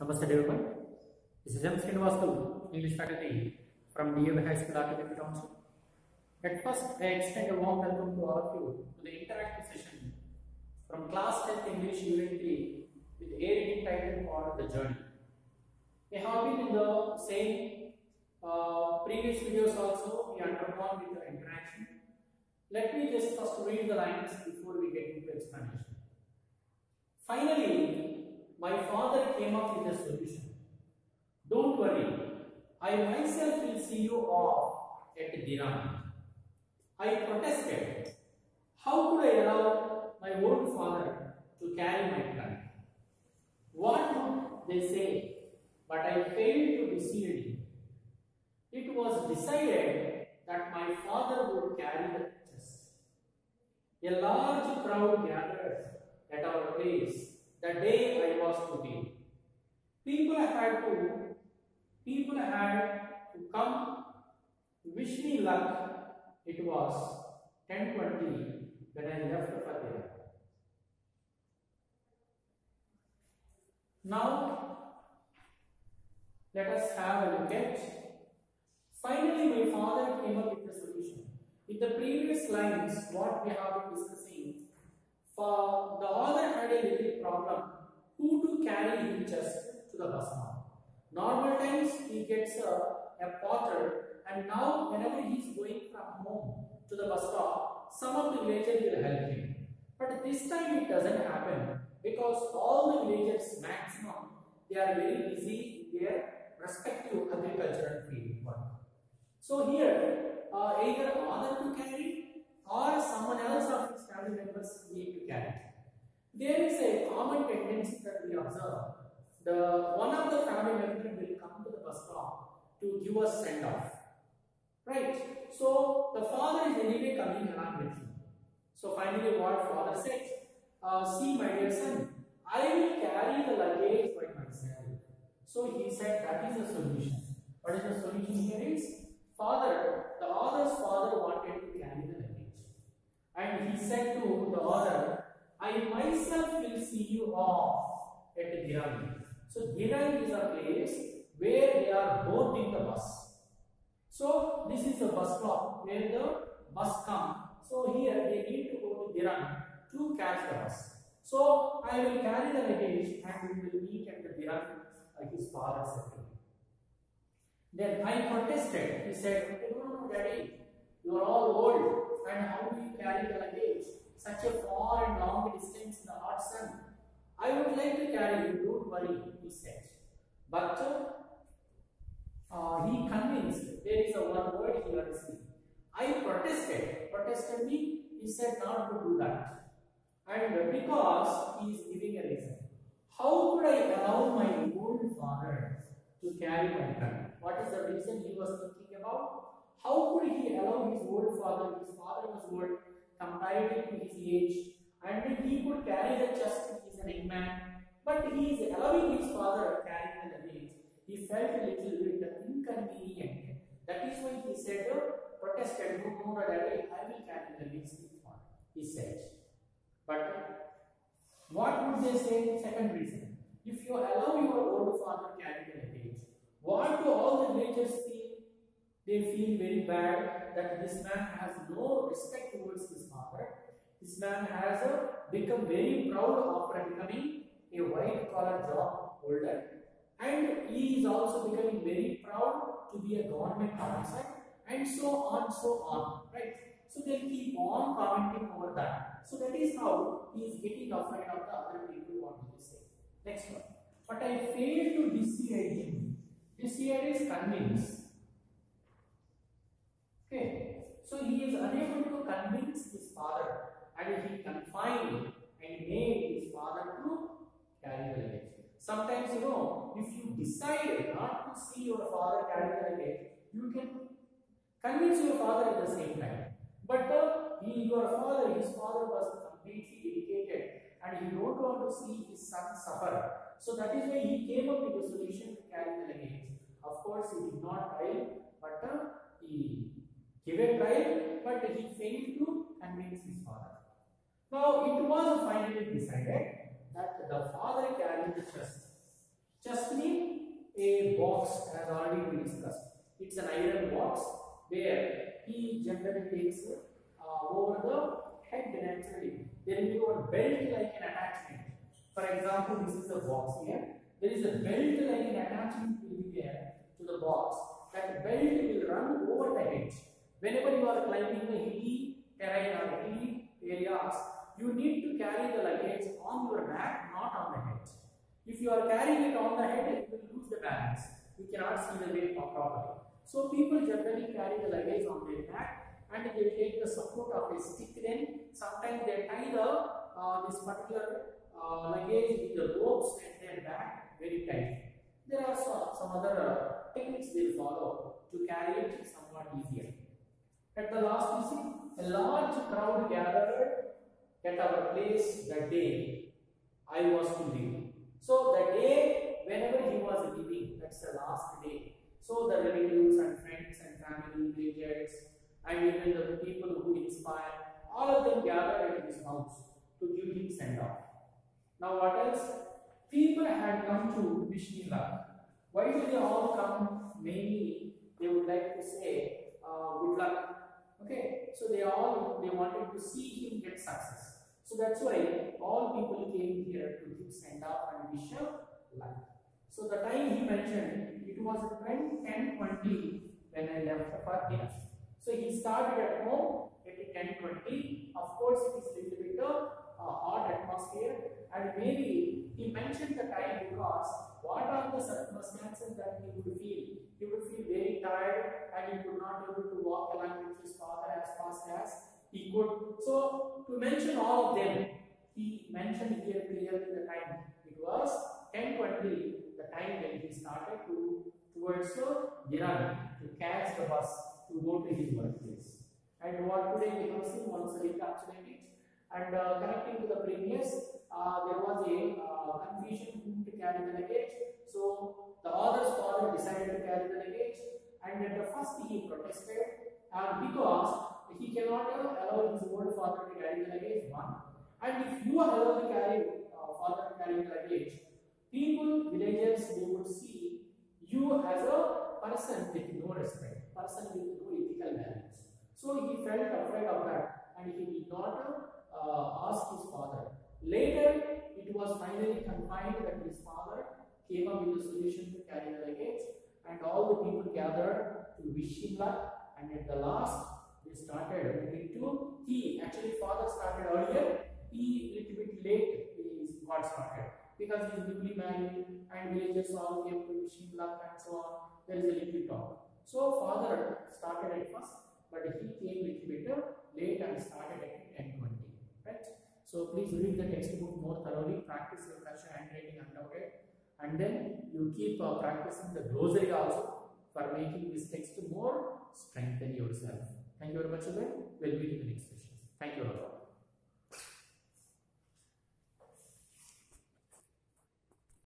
Namaste everyone. This is M. Srinivasu, English faculty from DAV High School Academy Township. At first, I extend a warm welcome to all of you to the interactive session from Class 10th English Unit 3 with the reading title or The Journey. We have been in the same previous videos also. We undergone with the interaction. Let me just first read the lines before we get into explanation. Finally, my father came up with a solution. Don't worry, I myself will see you off at Dhiran. I protested. How could I allow my old father to carry my trunk? What would they say? But I failed to dissuade him. It was decided that my father would carry the chest. A large crowd gathered at our place the day I was put in. People had to come wish me luck. It was 10:20 when I left for there. Now, let us have a look at. Finally, my father came up with the solution. In the previous lines, what we have been discussing, for the author had a little problem who to carry his chest to the bus stop. Normal times he gets a porter, and now whenever he is going from home to the bus stop, some of the villagers will help him. But this time it doesn't happen because all the villagers maximum they are very busy in their respective agricultural field work. So here either father to carry or someone else of his family members need to carry. There is a common tendency that we observe. One of the family members will come to the bus stop to give us send off. Right? So the father is anyway coming along with him. So finally what father says, see my dear son, I will carry the luggage by myself. So he said that is the solution. What is the solution here is, father, the author's father wanted to carry the luggage. And he said to the author, I myself will see you off at Dhiran. So Dhiran is a place where they are boarding the bus. So this is the bus stop where the bus comes. So here they need to go to Dhiran to catch the bus. So I will carry the luggage and we will meet at the Dhiran, his father said to me. Then I protested. He said, no, daddy, you are all old and how do you carry the luggage? Such a far and long distance in the hot sun. I would like to carry you, don't worry, he said. But he convinced, there is a one word here is I protested. Protested me, he said not to do that. And because he is giving a reason. How could I allow my old father to carry my trunk? What is the reason he was thinking about? How could he allow his old father? His father was old, comparative to his age, and he could carry the chest. He is an young man, but he is allowing his father carrying the luggage. He felt a little bit inconvenient. That is why he said, protested, no, daddy, I will carry the luggage. He said. But what would they say? Second reason. If you allow your old father carry the luggage, what do all the villagers feel? They feel very bad that this man has no respect towards his father. This man has become very proud after becoming a white collar job holder, and he is also becoming very proud to be a government officer, and so on, right? So they keep on commenting over that. So that is how he is getting afraid of the other people what they say. Next one. But I failed to dissuade him. Dissuade is convince. Okay. So he is unable to convince his father, and he confined and made his father to carry the luggage. Sometimes, if you decide not to see your father carry the luggage, you can convince your father at the same time. But his father was completely dedicated and he don't want to see his son suffer. So that is why he came up with a solution to carry the luggage. Of course, he did not try, but he gave a try, but he failed to convince his father. Now, it was finally decided that the father carried the chest. Chest box has already been discussed. It's an iron box where he generally takes over the head naturally. There will be a belt like an attachment. For example, this is the box here. There is a belt like an attachment will be there to the box. That belt will run over the head. Whenever you are climbing the hilly terrain or hilly areas, you need to carry the luggage on your back, not on the head. If you are carrying it on the head, you will lose the balance. You cannot see the weight properly. So people generally carry the luggage on their back, and they will take the support of a stick. Then sometimes they tie this particular luggage with the ropes at their back very tight. There are some other techniques they follow to carry it somewhat easier. At the last visit, a large crowd gathered at our place that day I was to leave. So the day whenever he was leaving, that's the last day. So the relatives and friends and family, villagers, and even the people who inspire, all of them gathered at his house to give him send off. Now what else? People had come to wish me luck. Why do they all come? Mainly they would like to say good luck. Okay, so they wanted to see him get success. So that's why all people came here to give send off and wish him luck. So the time he mentioned, it was 10:20 when I left for dinner. So he started at home at 10:20. Of course, it is a little bit hot atmosphere, and maybe he mentioned the time because what are the circumstances that he would feel? He would feel very tired and he could not be able to walk along with his father as fast as he could. So to mention all of them, he mentioned here clearly the time. It was 10:20, the time when he started towards Giran to catch the bus to go to his workplace. And what today we have seen once recapitulating it. And connecting to the previous, there was a confusion whom to carry the luggage. So the author's father decided to carry the luggage, and at the first he protested because he cannot allow his old father to carry the luggage. One, and if you allow the father to carry the luggage, people, villagers, they would see you as a person with no respect, person with no ethical values. So he felt afraid of that, and he did not ask his father. Later, it was finally confined that his father came up with a solution to carry the luggage, and all the people gathered to wish him luck. And at the last, they started moving to. He actually father started earlier. He little bit late is got started because he is newly married, and villagers all came to wish him luck and so on. There is a little talk. So father started at first, but he came little bit late and started at 10:20. Right? So please read the textbook more thoroughly, practice your Kasha handwriting undoubted, and then you keep practicing the glossary also for making this text more strengthen yourself. Thank you very much, children. We'll meet in the next session. Thank you all.